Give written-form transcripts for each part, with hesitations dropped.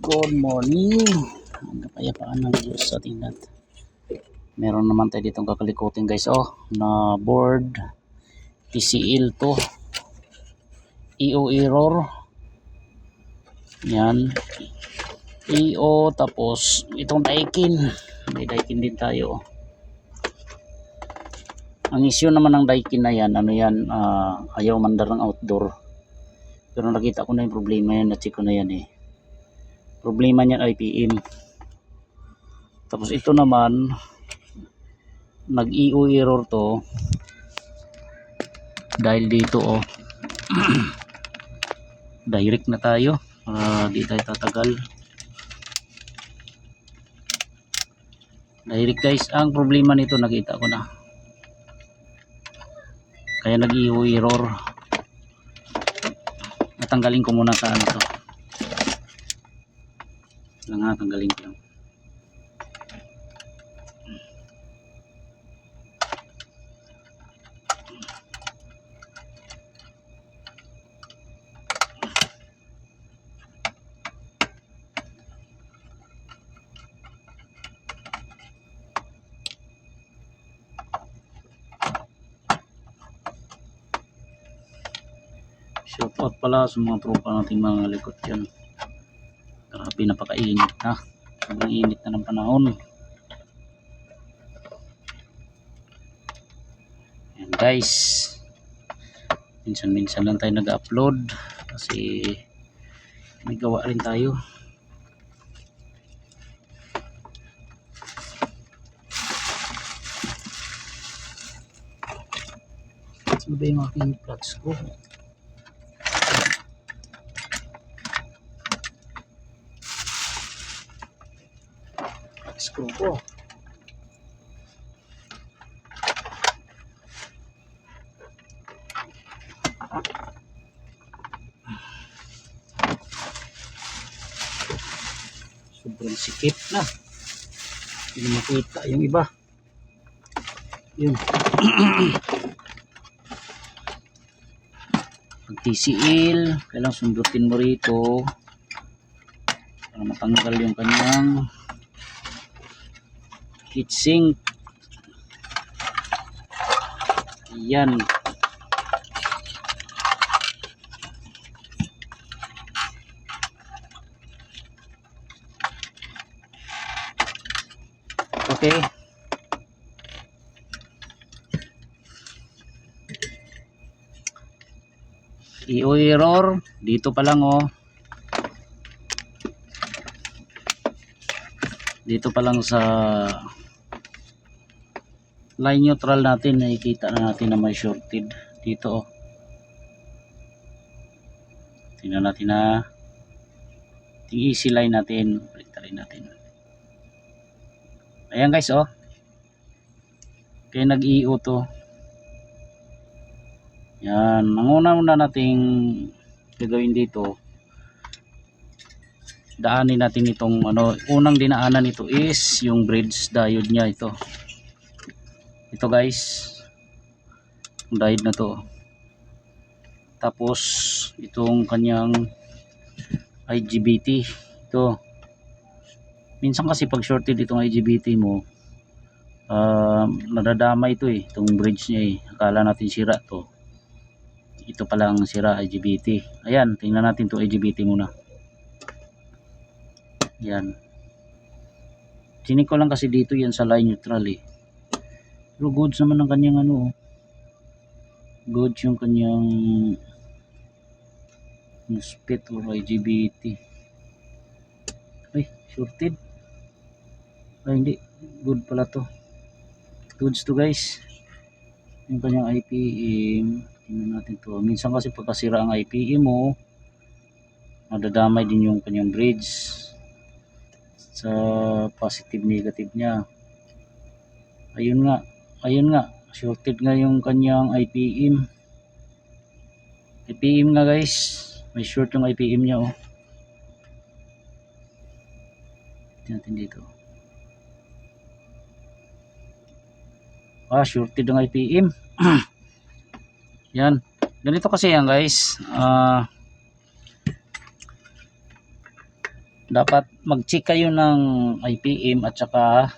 Good morning. Ang kapayapaan ng Diyos sa ating lahat. Meron naman tayo ditong kakalikutin guys. Na board TCL to. EO error. Yan. EO tapos itong Daikin. May Daikin din tayo. Ang issue naman ng Daikin na yan, ayaw mandar ng outdoor. Pero nakita ko na yung problema yan, na-check ko na yan eh. Problema niyan IPM. Tapos ito naman nag-EO error to dahil dito direct na tayo, di tayo tatagal. Direct guys, ang problema nito nakita ko na, kaya nag-EO error. Natanggalin ko muna sa ano to lang, tanggalin ko lang. Shout out pala sa mga tropa nating mga likod dyan. Grabe, napakainit na. Sobrang init na ng panahon. Ayan guys, minsan-minsan lang tayo nag-upload kasi may gawa rin tayo. Sino ba yung aking plugs ko? Screw ko. Sobrang sikip na. Hindi makita yung iba. Yun. Pag TCL, kailangan sundutin mo rito para matanggal yung kanyang heatsink. Yan. Okay. EO error dito pa lang dito pa lang sa line neutral natin, nakikita na natin na may shorted dito tingnan natin na yung easy line natin, baliktarin natin. Ayan guys, kaya nag-EO to. Yan, ang una nating gagawin dito, daanin natin itong unang dinaanan nito is yung bridge diode nya ito guys, yung diode na to. Tapos itong kanyang IGBT ito. Minsan kasi pag shorted itong IGBT mo, nadadama ito itong bridge nya akala natin sira to, ito palang sira IGBT. Ayan, tingnan natin to IGBT muna. Yan, sinik ko lang kasi dito yan sa line neutral pero goods naman ang kanyang goods yung kanyang MOSFET or IGBT. Ay, shorted. Ay, hindi, good pala to, goods to guys. Yung kanyang IPM, tingnan natin to. Minsan kasi pagkasira ang IPM mo, nadadamay din yung kanyang bridge sa positive negative nya. Ayun nga, shorted nga yung kanyang IPM nga guys, may short yung IPM nya tingnan natin dito. Shorted ang IPM. Yan, ganito kasi yan guys. dapat mag-check kayo ng IPM at saka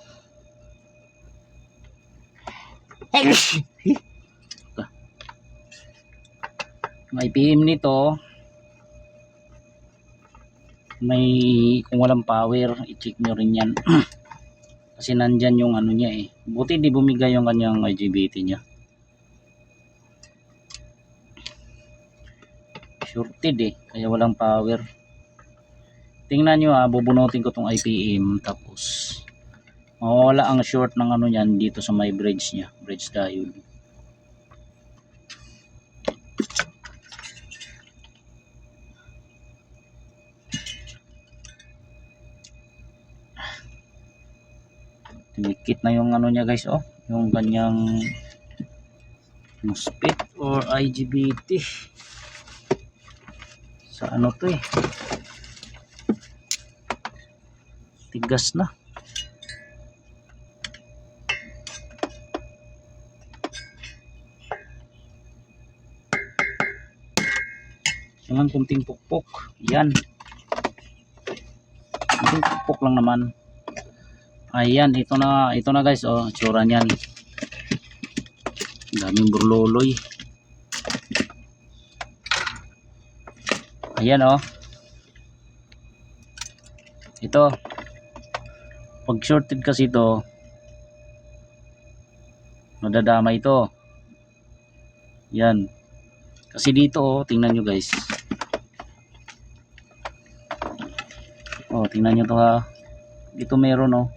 ang IPM nito may, kung walang power i-check nyo rin yan kasi nandyan yung ano niya eh, buti di bumigay yung kanyang IGBT nya, shorted eh kaya walang power. Tingnan nyo bubunutin ko tong IPM tapos mawawala ang short ng ano yan dito sa may bridge nya, bridge diode. Tinikit na yung ano niya guys, yung kanyang MOSFET or IGBT sa ano to eh, tigas na. Yung kunting pukpok yan, kunting pukpok lang naman. Ayan, ito na guys, tsura niyan. Daming burloloy. Ayan ito pag shorted kasi ito nadadama ito. Yan kasi dito tingnan nyo guys, tingnan nyo to dito meron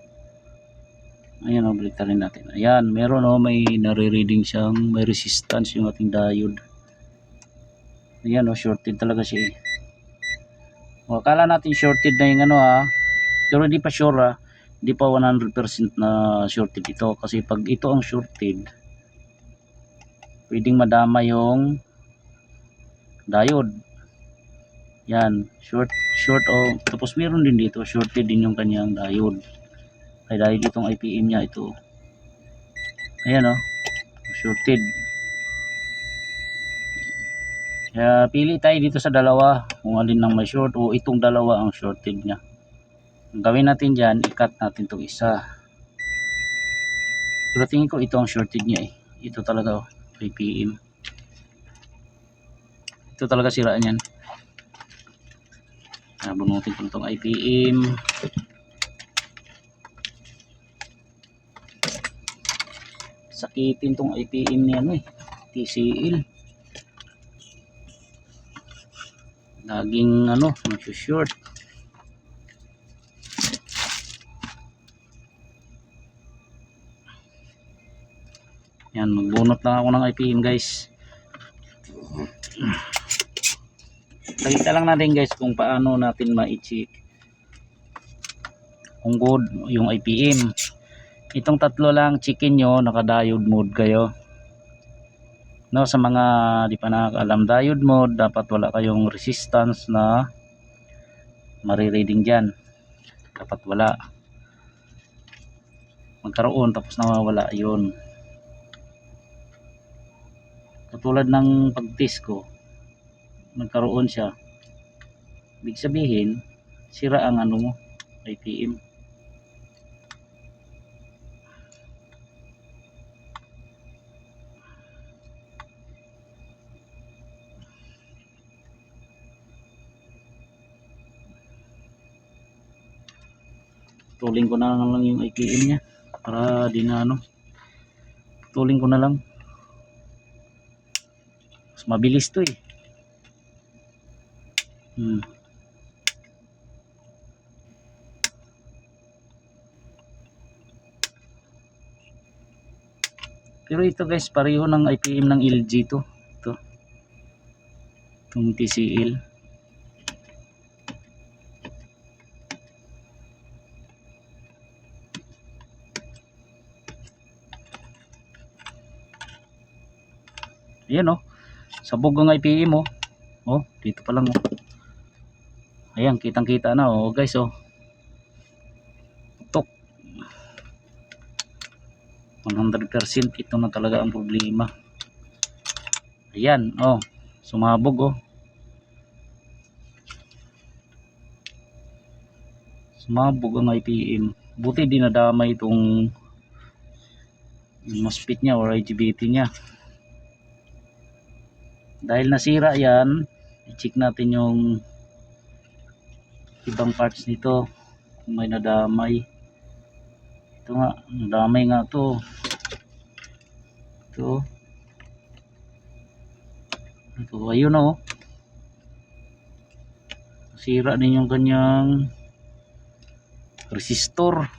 ayan baliktarin natin. Ayan meron may nare-reading siyang, may resistance yung ating diode. Ayan shorted talaga siya eh. Akala natin shorted na yung pero di pa sure di pa 100% na shorted ito kasi pag ito ang shorted pwedeng madama yung diode. Yan short tapos meron din dito shorted din yung kanyang diode. Ay dahil itong IPM nya ito, ayan shorted. Kaya pili tayo dito sa dalawa kung alin ang may short o itong dalawa ang shorted nya. Ang gawin natin dyan, i-cut natin itong isa. Pero tingin ko ito ang shorted nya eh. Ito talaga IPM. Ito talaga siraan yan. Bunutin ko itong IPM. Sakitin tong IPM niya TCL. Laging short. Yan, magbunot lang ako ng IPM guys. Nakita lang natin guys kung paano natin ma-check kung good yung IPM. Itong tatlo lang checkin nyo, naka diode mode kayo. Sa mga di pa nakakaalam, diode mode dapat wala kayong resistance na marireading dyan. Dapat wala. Magkaroon tapos nawawala yun. Katulad ng pag-test ko, nagkaroon siya. Ibig sabihin, sira ang IPM. Tuling ko na lang yung IPM nya para di na tuling ko na lang. Mas mabilis to eh. Pero ito guys, pareho ng IPM ng LG to. Itong TCL. Ayan sabog ang IPM dito pa lang ayan, kitang kita na guys tok 100%. Ito na talaga ang problema. Ayan sumabog Sumabog ang IPM. Buti di nadamay itong MOSFET niya or IGBT niya. Dahil nasira yan, i-check natin yung ibang parts nito kung may nadamay. Ito nga, nadamay nga to. Ito, ayun o. Sira din yung kanyang resistor.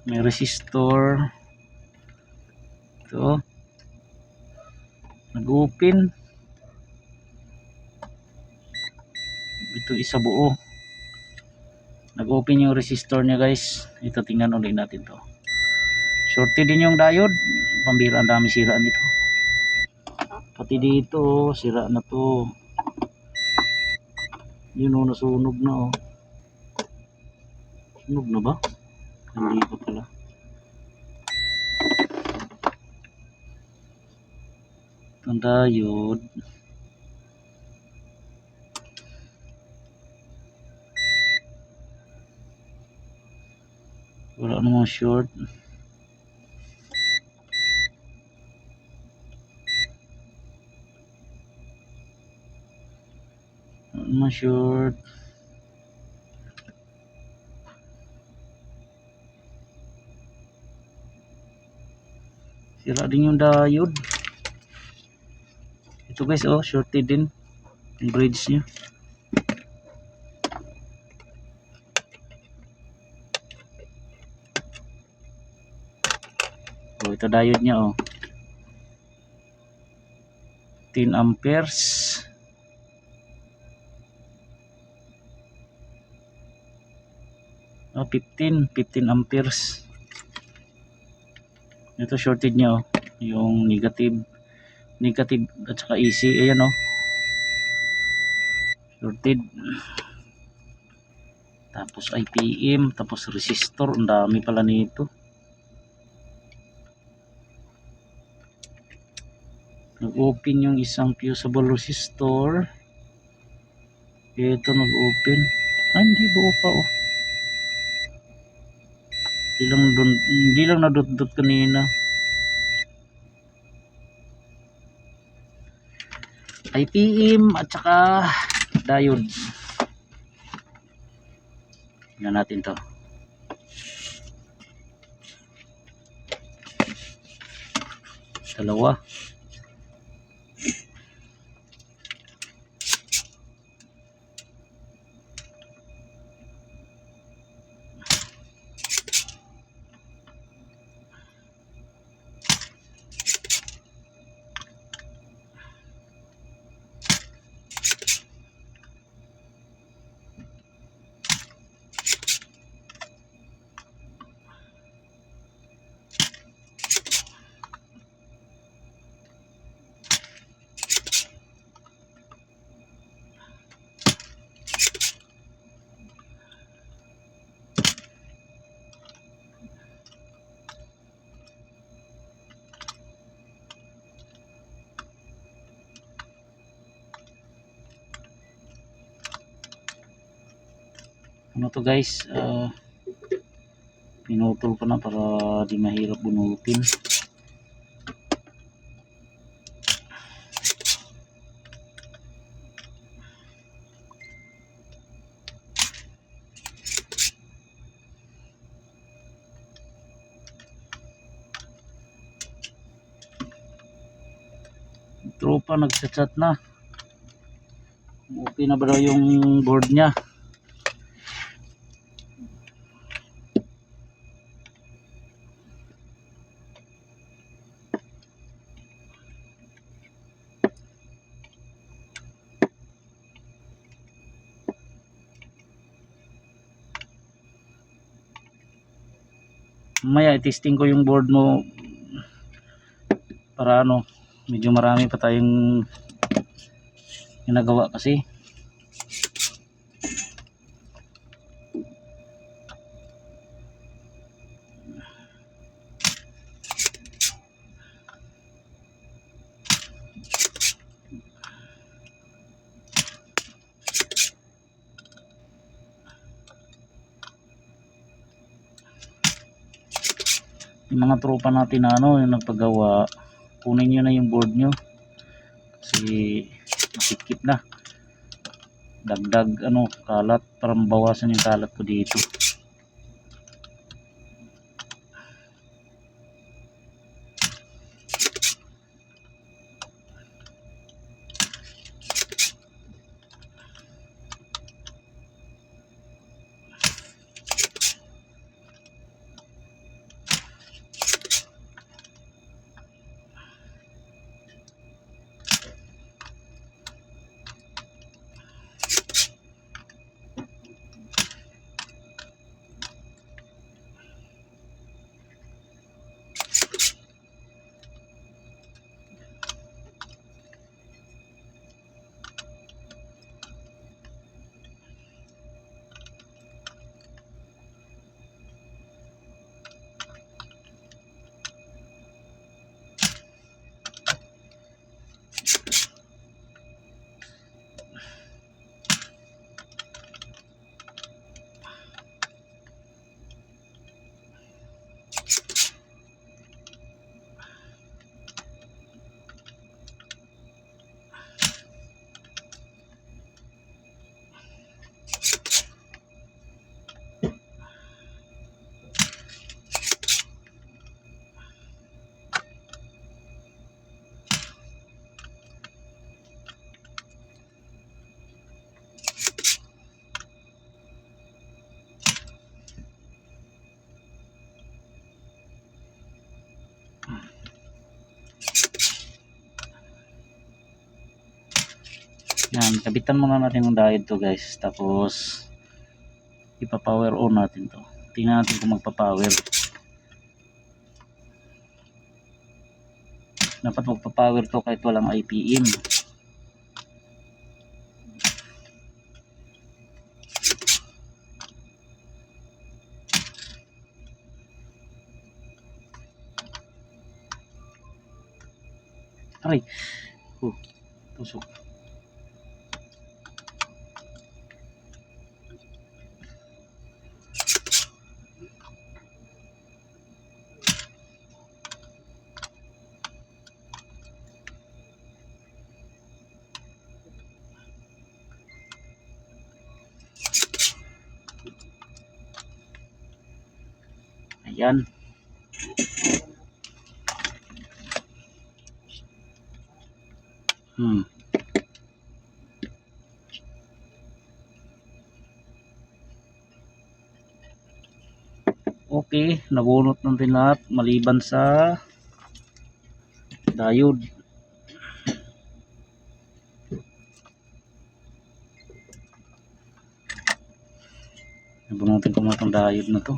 May resistor. Ito. Nag-open. Ito isa buo. Nag-open yung resistor niya guys. Ito tingnan ulit natin to. Shorted din yung diode. Pambira, ang dami sira nito. Pati dito, sira na to. Yun o, nasunog na o. Sunog na ba? Hindi pa pala. Ang diode. Wala namang short. Wala namang short. Sira din yung diode. Ito guys, oh, shorted din yung bridge niya. Oh, ito diode niya, oh. 10 amperes. Oh, 15 amperes. Ito shorted niya, oh. Yung negative at saka AC, ayan, oh. Shorted. Tapos IPM, tapos resistor, ang dami pala nito. Nag-open yung isang fusible resistor. Ito nag-open. Hindi buo pa, oh. Hindi lang nadot-dot kanina. IPM at saka diode. Tingnan natin to. Dalawa. Ano to guys, pinutol ko na para di mahirap bunutin. Tropa nagchat na. Okay na ba daw yung board niya? Mamaya i-testing ko yung board mo para ano, medyo marami pa tayong ginagawa kasi. yung mga tropa natin na ano, yung nagpagawa, kunin nyo na yung board nyo kasi masikip na, dagdag ano kalat, para mabawasan yung kalat ko dito. Yan, kabitan muna natin ng diode to guys, tapos ipa-power on natin to. Tingnan natin kung magpa-power. Dapat magpa-power to kahit walang IPM. Aray, tusok. Ayan. Okay, nabunot natin lahat maliban sa diode. Nabunutin ko muna itong diode na to.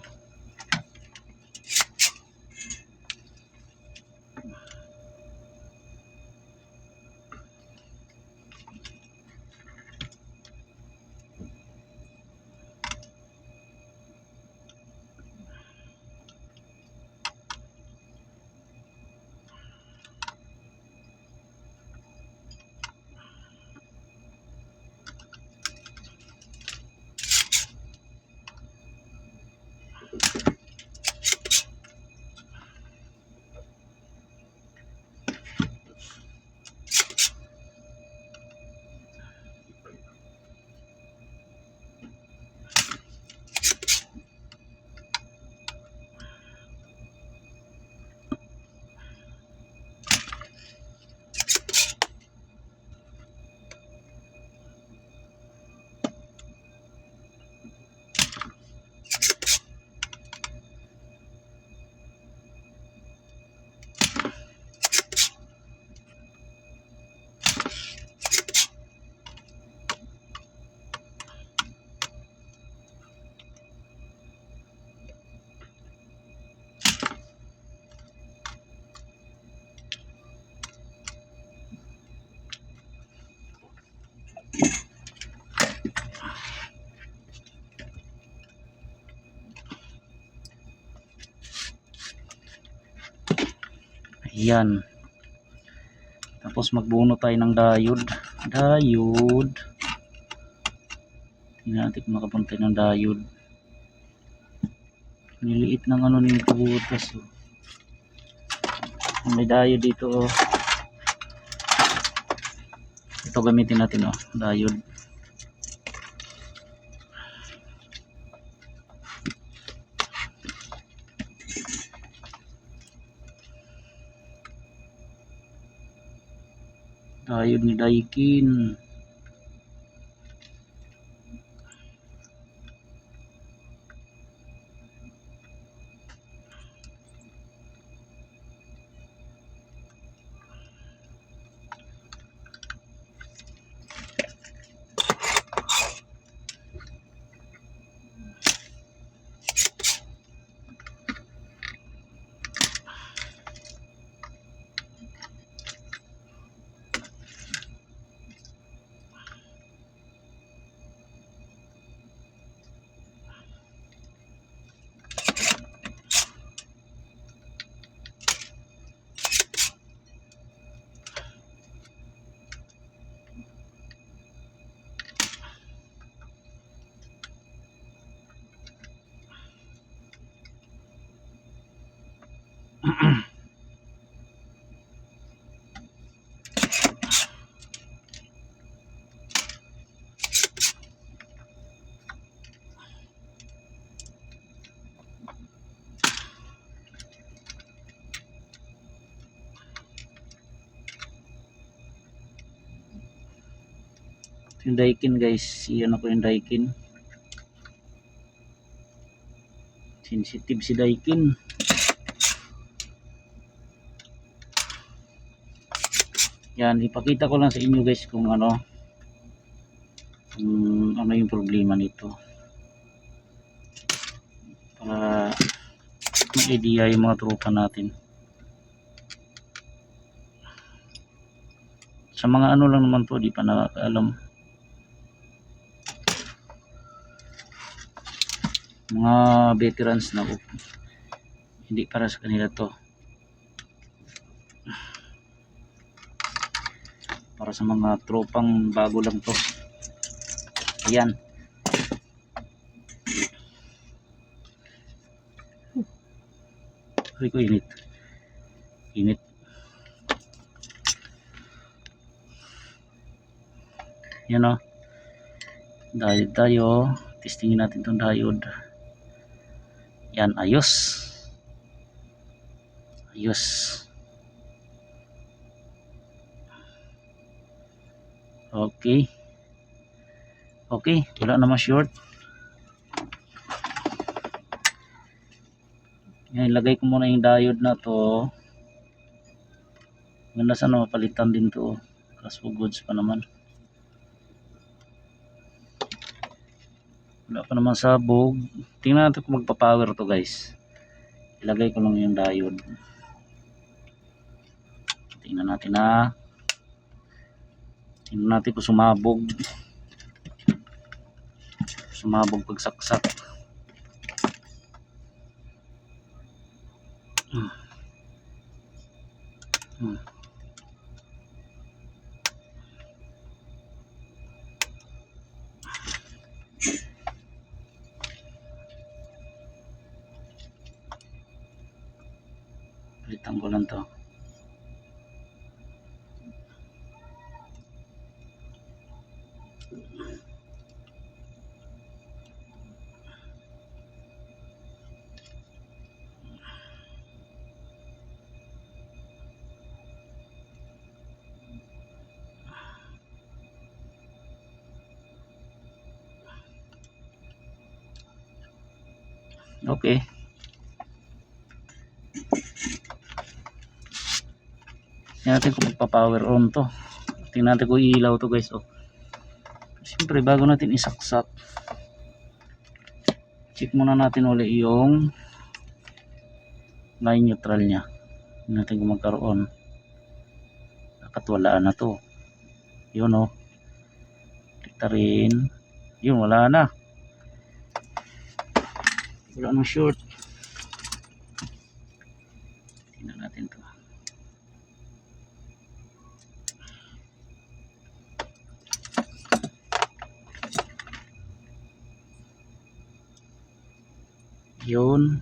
Ayan. Tapos magbuno tayo ng diode. Tingnan natin kung makapunta ng diode. Niliit ng ano nito butas. May diode dito oh. Ito gamitin natin oh, diode. Diode ni Daikin. Yung Daikin guys, iyan ako yung Daikin. Sensitive si Daikin. Yan, ipakita ko lang sa inyo guys kung ano yung problema nito. Para may idea yung mga tropa natin. Sa mga ano lang naman to, di pa nakakaalam. Mga veterans na hindi para sa kanila to, para sa mga tropang bago lang to. Ayan, ay ko init yan o. Diode tayo, testingin natin itong diode. Yan, ayos. Okay, wala naman short. Yan, ilagay ko muna yung diode na to. Ganda sana mapalitan din to, kaso goods pa naman, wala pa naman sabog. Tingnan natin kung magpa-power to guys. Ilagay ko lang yung diode. Tingnan natin kung sumabog pagsaksak. Palitan ko lang to. Okay. Tingnan natin kung magpa-power on to. Tingnan natin kung ilaw to guys. Oh. Siyempre bago natin isaksak, check muna natin ulit yung line neutral nya. Tingnan natin kung magkaroon. Nakatwalaan na to. Yun oh. Kita rin. Yun, wala na. Wala nang short. Tingnan natin to. Yun.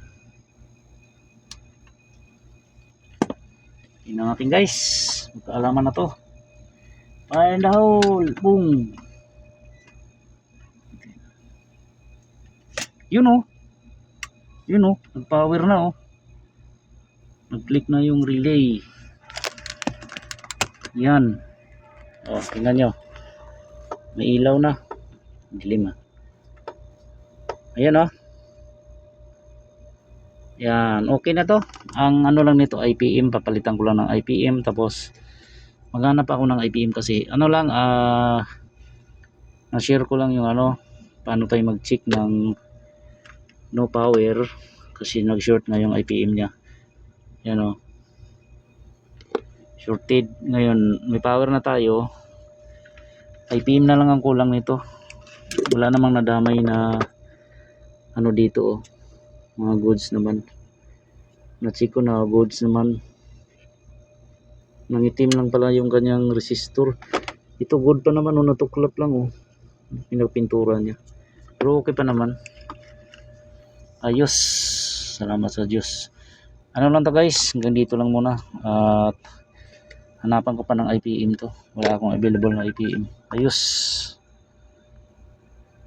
natin guys. Magkaalaman na to. Fire in the hole. Boom. Yun oh. Yun oh. Nag-power na oh. Nag-click na yung relay. Yan. Oh, tingnan nyo. May ilaw na. Dilim ah. Ayan oh. Yan. Okay na to. Ang ano lang nito IPM. Papalitan ko lang ng IPM. Tapos maghanap ako ng IPM kasi ano lang na-share ko lang yung ano paano tayo mag-check ng no power kasi nag-short na yung IPM nya. Yan o. Shorted. Ngayon may power na tayo. IPM na lang ang kulang nito. Wala namang nadamay na ano dito oh. Mga goods naman. Na-check ko na goods naman. Nangitim lang pala yung kanyang resistor. Ito good pa naman oh, natuklap lang oh. Pinapintura niya. Pero okay pa naman. Ayos. Salamat sa Diyos. Ano lang to guys, hanggang dito lang muna. At hanapan ko pa ng IPM to. Wala akong available na IPM. Ayos.